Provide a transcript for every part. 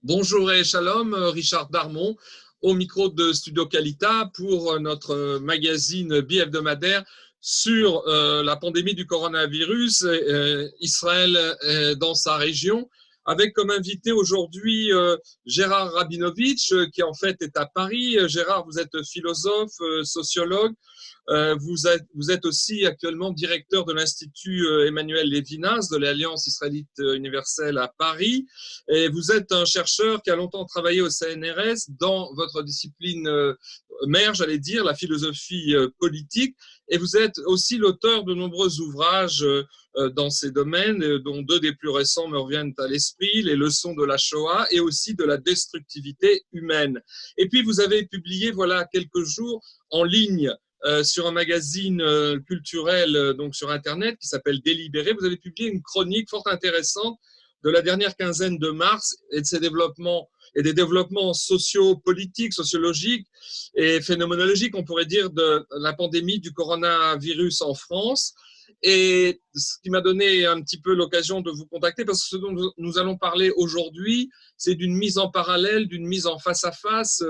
Bonjour et shalom, Richard Darmon, au micro de Studio Calita pour notre magazine bi-hebdomadaire sur la pandémie du coronavirus, Israël dans sa région, avec comme invité aujourd'hui Gérard Rabinovitch, qui en fait est à Paris. Gérard, vous êtes philosophe, sociologue. Vous êtes aussi actuellement directeur de l'Institut Emmanuel Lévinas de l'Alliance israélite universelle à Paris. Et vous êtes un chercheur qui a longtemps travaillé au CNRS dans votre discipline mère, j'allais dire, la philosophie politique. Et vous êtes aussi l'auteur de nombreux ouvrages dans ces domaines, dont deux des plus récents me reviennent à l'esprit, Les leçons de la Shoah et aussi de la destructivité humaine. Et puis vous avez publié, voilà, quelques jours en ligne sur un magazine culturel donc sur Internet qui s'appelle Délibéré. Vous avez publié une chronique fort intéressante de la dernière quinzaine de mars et de ses développements et des développements socio-politiques, sociologiques et phénoménologiques, on pourrait dire, de la pandémie du coronavirus en France. Et ce qui m'a donné un petit peu l'occasion de vous contacter, parce que ce dont nous allons parler aujourd'hui, c'est d'une mise en parallèle, d'une mise en face à face,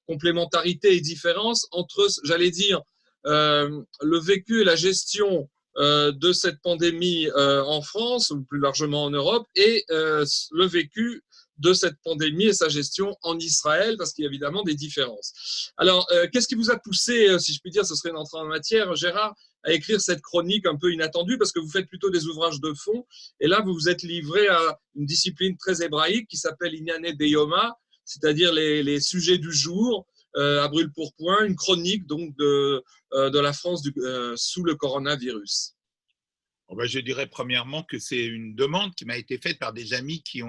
complémentarité et différence entre, j'allais dire, le vécu et la gestion de cette pandémie en France, ou plus largement en Europe, et le vécu de cette pandémie et sa gestion en Israël, parce qu'il y a évidemment des différences. Alors, qu'est-ce qui vous a poussé, si je puis dire, ce serait une entrée en matière, Gérard, à écrire cette chronique un peu inattendue, parce que vous faites plutôt des ouvrages de fond, et là, vous vous êtes livré à une discipline très hébraïque qui s'appelle Inyane Deyoma, c'est-à-dire les sujets du jour, à brûle-pourpoint, une chronique donc de la France sous le coronavirus. Je dirais premièrement que c'est une demande qui m'a été faite par des amis qui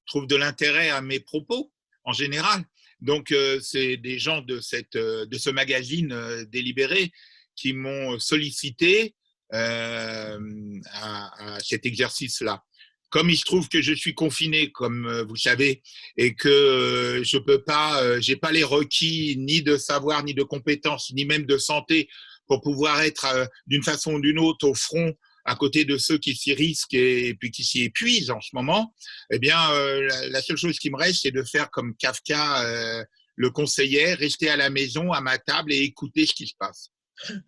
trouvent de l'intérêt à mes propos en général. Donc, c'est des gens de ce magazine Délibéré qui m'ont sollicité à cet exercice-là. Comme il se trouve que je suis confiné, comme vous savez, et que je peux pas, j'ai pas les requis ni de savoir, ni de compétences, ni même de santé pour pouvoir être d'une façon ou d'une autre au front à côté de ceux qui s'y risquent et puis qui s'y épuisent en ce moment, eh bien, la seule chose qui me reste, c'est de faire comme Kafka le conseillait, rester à la maison, à ma table et écouter ce qui se passe.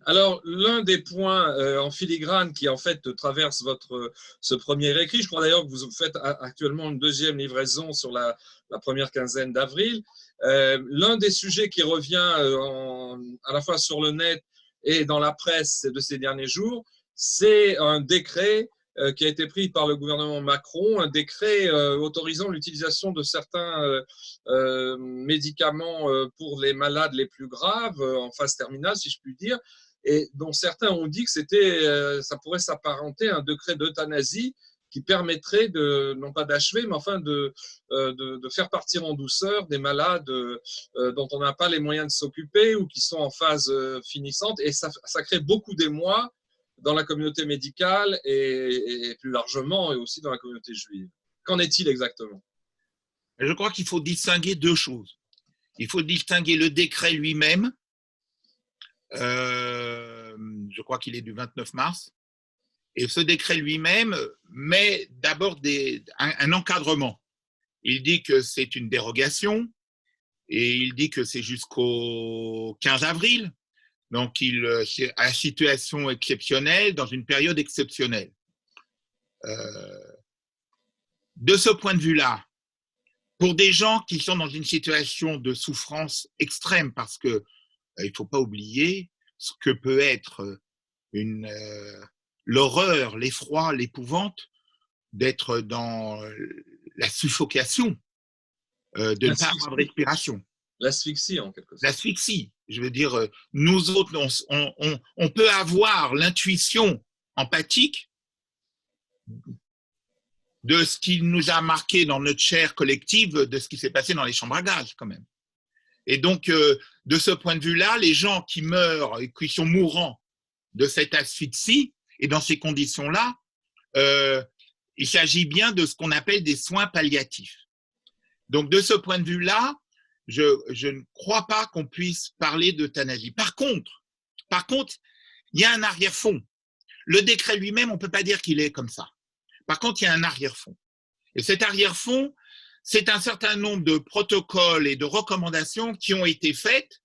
Alors, l'un des points en filigrane qui, en fait, traverse ce premier écrit, je crois d'ailleurs que vous faites actuellement une deuxième livraison sur la première quinzaine d'avril, l'un des sujets qui revient à la fois sur le net et dans la presse de ces derniers jours, c'est un décret qui a été pris par le gouvernement Macron, un décret autorisant l'utilisation de certains médicaments pour les malades les plus graves, en phase terminale, si je puis dire, et dont certains ont dit que ça pourrait s'apparenter à un décret d'euthanasie qui permettrait non pas d'achever, mais enfin de faire partir en douceur des malades dont on n'a pas les moyens de s'occuper ou qui sont en phase finissante. Et ça crée beaucoup d'émoi dans la communauté médicale et plus largement, et aussi dans la communauté juive. Qu'en est-il exactement? Je crois qu'il faut distinguer deux choses. Il faut distinguer le décret lui-même, je crois qu'il est du 29 mars, et ce décret lui-même met d'abord un encadrement. Il dit que c'est une dérogation, et il dit que c'est jusqu'au 15 avril, donc c'est à situation exceptionnelle, dans une période exceptionnelle. De ce point de vue-là, pour des gens qui sont dans une situation de souffrance extrême, parce que il ne faut pas oublier ce que peut être l'horreur, l'effroi, l'épouvante d'être dans la suffocation, de ne pas avoir de respiration. L'asphyxie, en quelque sorte. L'asphyxie. Je veux dire, nous autres, on peut avoir l'intuition empathique de ce qui nous a marqué dans notre chair collective, de ce qui s'est passé dans les chambres à gaz, quand même. Et donc, de ce point de vue-là, les gens qui meurent et qui sont mourants de cette asphyxie, et dans ces conditions-là, il s'agit bien de ce qu'on appelle des soins palliatifs. Donc, de ce point de vue-là, je ne crois pas qu'on puisse parler d'euthanasie. Par contre, il y a un arrière-fond. Le décret lui-même, on ne peut pas dire qu'il est comme ça. Par contre, il y a un arrière-fond. Et cet arrière-fond, c'est un certain nombre de protocoles et de recommandations qui ont été faites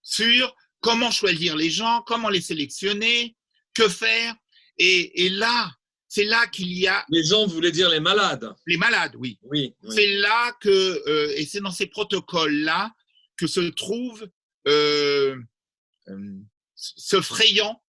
sur comment choisir les gens, comment les sélectionner, que faire. Et là, c'est là qu'il y a… Les gens, vous voulez dire les malades? Les malades, oui. Oui. C'est là que, et c'est dans ces protocoles-là que se trouve se frayant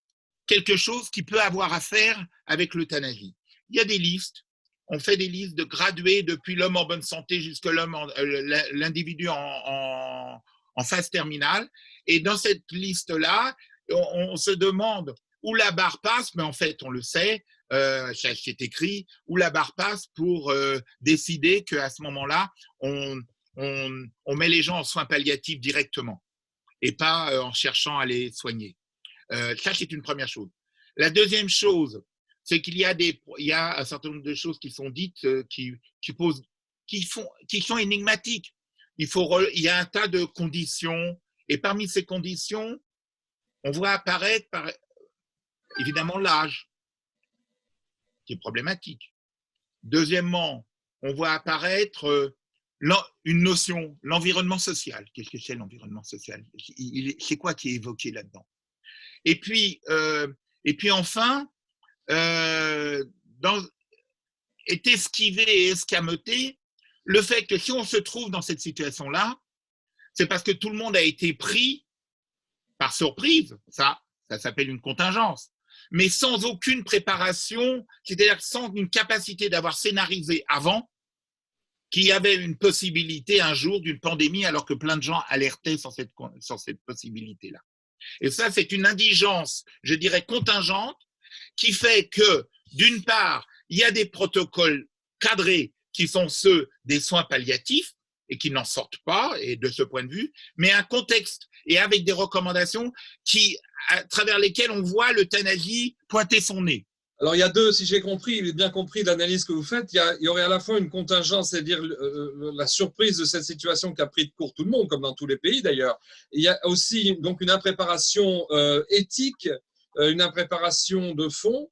quelque chose qui peut avoir à faire avec l'euthanasie. Il y a des listes. On fait des listes de gradués depuis l'homme en bonne santé jusqu'à l'individu en phase terminale. Et dans cette liste-là, on se demande où la barre passe, mais en fait, on le sait, c'est écrit, où la barre passe pour décider qu'à ce moment-là, on met les gens en soins palliatifs directement et pas en cherchant à les soigner. Ça, c'est une première chose. La deuxième chose, c'est qu'il y a un certain nombre de choses qui sont dites qui sont énigmatiques. Il y a un tas de conditions, et parmi ces conditions, on voit apparaître évidemment l'âge, qui est problématique. Deuxièmement, on voit apparaître une notion, l'environnement social. Qu'est-ce que c'est l'environnement social? C'est quoi qui est évoqué là-dedans? Et puis enfin, est esquivé et escamoté le fait que si on se trouve dans cette situation-là, c'est parce que tout le monde a été pris par surprise. Ça s'appelle une contingence. Mais sans aucune préparation, c'est-à-dire sans une capacité d'avoir scénarisé avant qu'il y avait une possibilité un jour d'une pandémie alors que plein de gens alertaient sur cette possibilité-là. Et ça, c'est une indigence, je dirais, contingente, qui fait que, d'une part, il y a des protocoles cadrés qui sont ceux des soins palliatifs et qui n'en sortent pas, et de ce point de vue, mais un contexte et avec des recommandations à travers lesquelles on voit l'euthanasie pointer son nez. Alors, il y a deux, si j'ai bien compris l'analyse que vous faites, il y aurait à la fois une contingence, c'est-à-dire la surprise de cette situation qui a pris de court tout le monde, comme dans tous les pays d'ailleurs. Il y a aussi donc une impréparation éthique, une impréparation de fond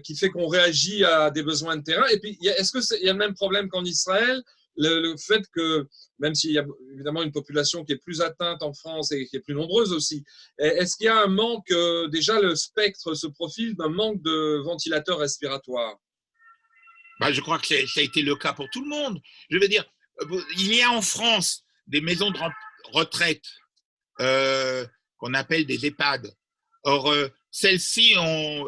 qui fait qu'on réagit à des besoins de terrain. Et puis, est-ce qu'il y a le même problème qu'en Israël, le fait que, même s'il y a évidemment une population qui est plus atteinte en France et qui est plus nombreuse aussi, est-ce qu'il y a un manque, déjà le spectre se profile d'un manque de ventilateurs respiratoires? Je crois que ça a été le cas pour tout le monde. Je veux dire, il y a en France des maisons de retraite qu'on appelle des EHPAD. Or, celles-ci,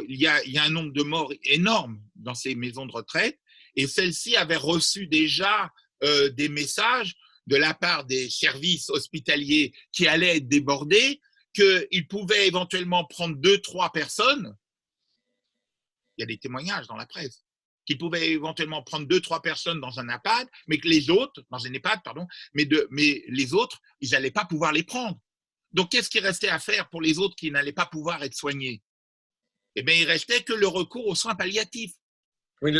il y a un nombre de morts énorme dans ces maisons de retraite, et celles-ci avaient reçu déjà des messages de la part des services hospitaliers qui allaient être débordés, qu'ils pouvaient éventuellement prendre 2-3 personnes. Il y a des témoignages dans la presse qu'ils pouvaient éventuellement prendre 2-3 personnes dans un EHPAD, mais que les autres, dans un EHPAD, pardon, mais les autres, ils n'allaient pas pouvoir les prendre. Donc, qu'est-ce qui restait à faire pour les autres qui n'allaient pas pouvoir être soignés? Eh bien, il restait que le recours aux soins palliatifs. Oui,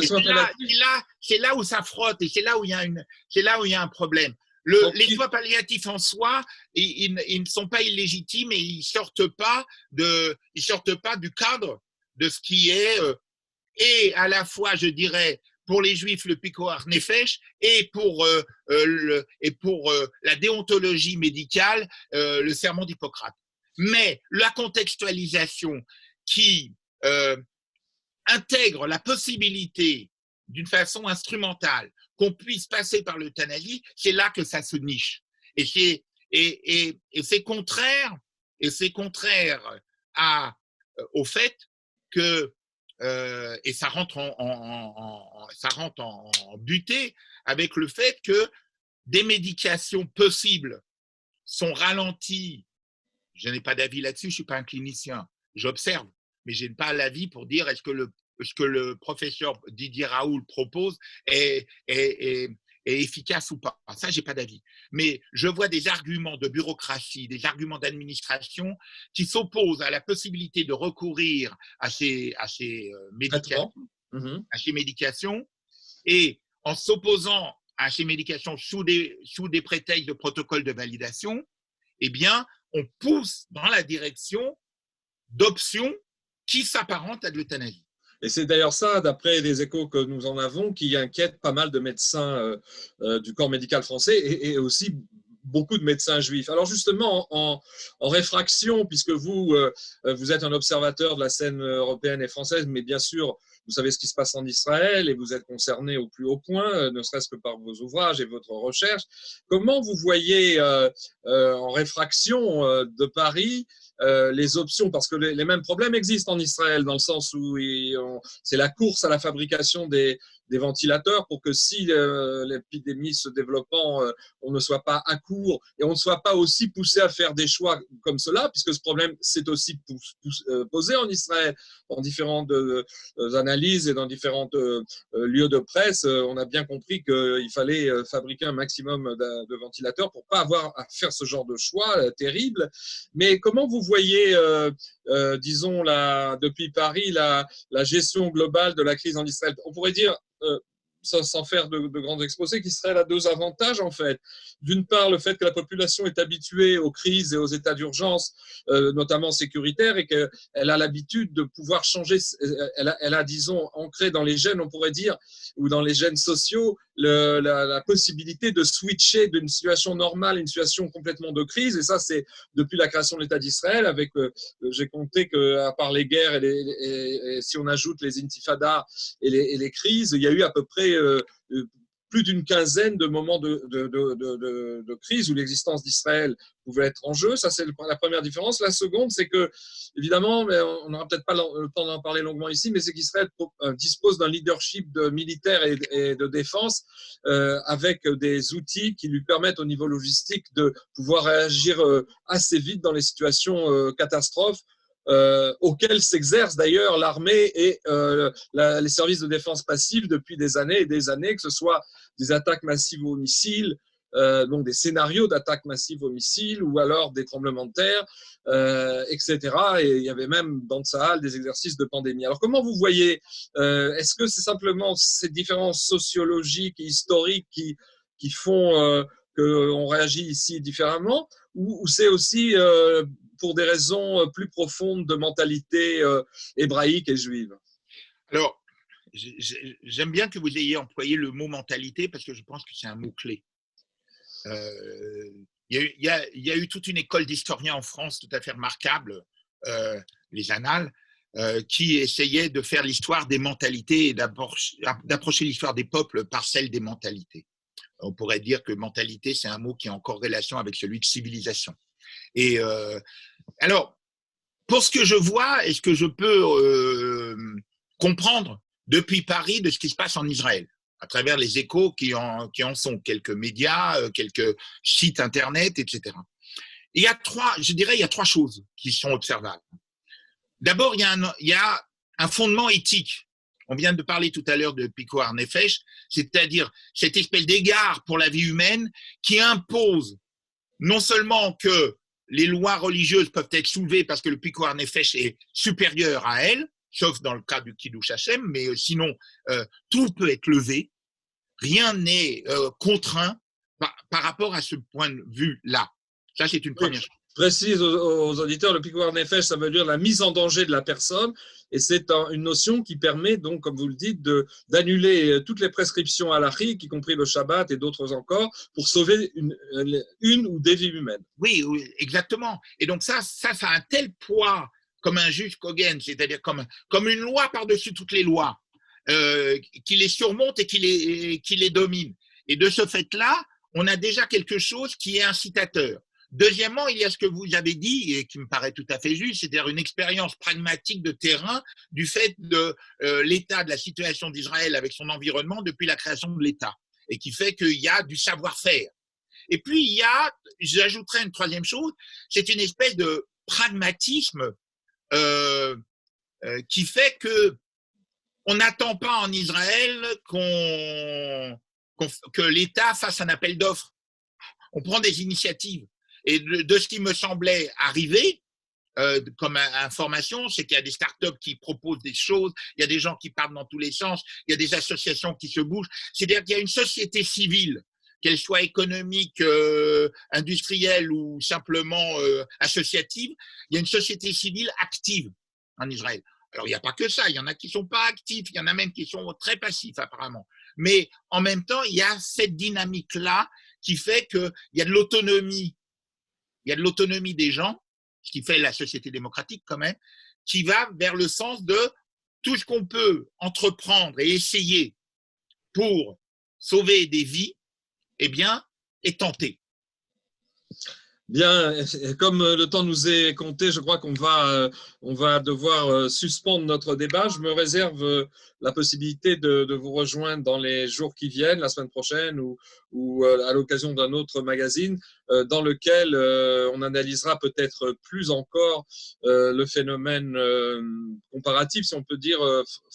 c'est là où ça frotte et c'est là où il y a un problème. Les soins palliatifs en soi, ils ne sont pas illégitimes et ils sortent pas du cadre de ce qui est et à la fois, je dirais, pour les Juifs, le pikuach nefesh et pour la déontologie médicale, le serment d'Hippocrate. Mais la contextualisation qui intègre la possibilité d'une façon instrumentale qu'on puisse passer par l'euthanasie, c'est là que ça se niche. Et c'est contraire au fait que et ça rentre en butée avec le fait que des médications possibles sont ralenties. Je n'ai pas d'avis là-dessus, je ne suis pas un clinicien, j'observe, mais je n'ai pas l'avis pour dire est-ce que le professeur Didier Raoult propose est efficace ou pas. Ça, je n'ai pas d'avis. Mais je vois des arguments de bureaucratie, des arguments d'administration qui s'opposent à la possibilité de recourir à ces médications, et en s'opposant à ces médications sous des prétextes de protocole de validation, eh bien, on pousse dans la direction d'options qui s'apparentent à de l'euthanasie. Et c'est d'ailleurs ça, d'après les échos que nous en avons, qui inquiète pas mal de médecins du corps médical français et aussi beaucoup de médecins juifs. Alors justement, en réfraction, puisque vous êtes un observateur de la scène européenne et française, mais bien sûr, vous savez ce qui se passe en Israël et vous êtes concerné au plus haut point, ne serait-ce que par vos ouvrages et votre recherche. Comment vous voyez en réfraction de Paris les options, parce que les mêmes problèmes existent en Israël, dans le sens où c'est la course à la fabrication des ventilateurs pour que si l'épidémie se développant, on ne soit pas à court et on ne soit pas aussi poussé à faire des choix comme cela, puisque ce problème s'est aussi posé en Israël dans différentes analyses et dans différents lieux de presse. On a bien compris qu'il fallait fabriquer un maximum de ventilateurs pour ne pas avoir à faire ce genre de choix terrible. Mais comment vous voyez, disons, depuis Paris, la gestion globale de la crise en Israël? On pourrait dire, sans faire de grands exposés, qui seraient là deux avantages en fait. D'une part, le fait que la population est habituée aux crises et aux états d'urgence, notamment sécuritaires, et qu'elle a l'habitude de pouvoir changer, elle a, disons, ancré dans les gènes, on pourrait dire, ou dans les gènes sociaux, la possibilité de switcher d'une situation normale à une situation complètement de crise. Et ça, c'est depuis la création de l'État d'Israël, avec, j'ai compté qu'à part les guerres et si on ajoute les intifadas et les crises, il y a eu à peu près plus d'une quinzaine de moments de crise où l'existence d'Israël pouvait être en jeu. Ça, c'est la première différence. La seconde, c'est que, évidemment, mais on n'aura peut-être pas le temps d'en parler longuement ici, mais c'est qu'Israël dispose d'un leadership militaire et de défense avec des outils qui lui permettent au niveau logistique de pouvoir réagir assez vite dans les situations catastrophes auxquels s'exerce d'ailleurs l'armée et les services de défense passive depuis des années et des années, que ce soit des attaques massives aux missiles, donc des scénarios d'attaques massives aux missiles ou alors des tremblements de terre, etc. Et il y avait même dans Tsahal des exercices de pandémie. Alors comment vous voyez, est-ce que c'est simplement ces différences sociologiques et historiques qui font qu'on réagit ici différemment, ou c'est aussi pour des raisons plus profondes de mentalité hébraïque et juive? Alors, j'aime bien que vous ayez employé le mot mentalité parce que je pense que c'est un mot-clé. Il y a eu toute une école d'historiens en France tout à fait remarquable, les annales, qui essayaient de faire l'histoire des mentalités et d'approcher l'histoire des peuples par celle des mentalités. On pourrait dire que mentalité, c'est un mot qui est en corrélation avec celui de civilisation. Et alors, pour ce que je vois et ce que je peux comprendre depuis Paris de ce qui se passe en Israël, à travers les échos qui en sont, quelques médias, quelques sites internet, etc. Il y a trois choses qui sont observables. D'abord, il y a un fondement éthique. On vient de parler tout à l'heure de Pikuar Nefesh, c'est-à-dire cette espèce d'égard pour la vie humaine qui impose non seulement que les lois religieuses peuvent être soulevées parce que le Pikuar Nefesh est supérieur à elles, sauf dans le cas du Kiddush Hashem, mais sinon, tout peut être levé. Rien n'est contraint par rapport à ce point de vue-là. Ça, c'est une première chose. Je précise aux auditeurs, le Pikuar Nefesh, ça veut dire la mise en danger de la personne, et c'est une notion qui permet donc, comme vous le dites, d'annuler toutes les prescriptions halachiques, y compris le Shabbat et d'autres encore, pour sauver une ou des vies humaines. Oui, exactement. Et donc ça a un tel poids comme un juge Kogen, c'est-à-dire comme une loi par-dessus toutes les lois, qui les surmonte et qui les domine. Et de ce fait-là, on a déjà quelque chose qui est incitateur. Deuxièmement, il y a ce que vous avez dit et qui me paraît tout à fait juste, c'est-à-dire une expérience pragmatique de terrain du fait de l'état de la situation d'Israël avec son environnement depuis la création de l'État, et qui fait qu'il y a du savoir-faire. Et puis, j'ajouterais une troisième chose, c'est une espèce de pragmatisme qui fait que on n'attend pas en Israël que l'État fasse un appel d'offres. On prend des initiatives. Et de ce qui me semblait arriver comme information, c'est qu'il y a des startups qui proposent des choses, il y a des gens qui partent dans tous les sens, il y a des associations qui se bougent. C'est-à-dire qu'il y a une société civile, qu'elle soit économique, industrielle ou simplement associative, il y a une société civile active en Israël. Alors, il n'y a pas que ça, il y en a qui ne sont pas actifs, il y en a même qui sont très passifs apparemment. Mais en même temps, il y a cette dynamique-là qui fait qu'il y a de l'autonomie. Il y a de l'autonomie des gens, ce qui fait la société démocratique quand même, qui va vers le sens de tout ce qu'on peut entreprendre et essayer pour sauver des vies, eh bien, est tenté. Bien, comme le temps nous est compté, je crois qu'on va devoir suspendre notre débat. Je me réserve la possibilité de vous rejoindre dans les jours qui viennent, la semaine prochaine ou à l'occasion d'un autre magazine dans lequel on analysera peut-être plus encore le phénomène comparatif, si on peut dire,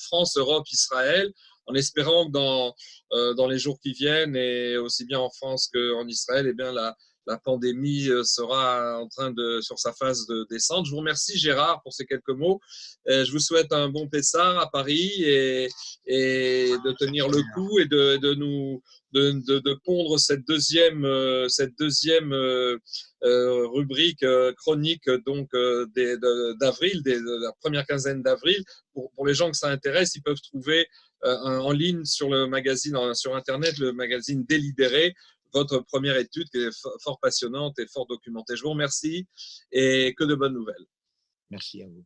France, Europe, Israël, en espérant que dans les jours qui viennent, et aussi bien en France qu'en Israël, eh bien la pandémie sera en train sur sa phase de descente. Je vous remercie Gérard pour ces quelques mots. Je vous souhaite un bon Pessah à Paris et de tenir le coup et de pondre cette deuxième rubrique chronique donc d'avril, de la première quinzaine d'avril. Pour les gens que ça intéresse, ils peuvent trouver en ligne sur le magazine, sur Internet, le magazine Délibéré, votre première étude qui est fort passionnante et fort documentée. Je vous remercie et que de bonnes nouvelles. Merci à vous.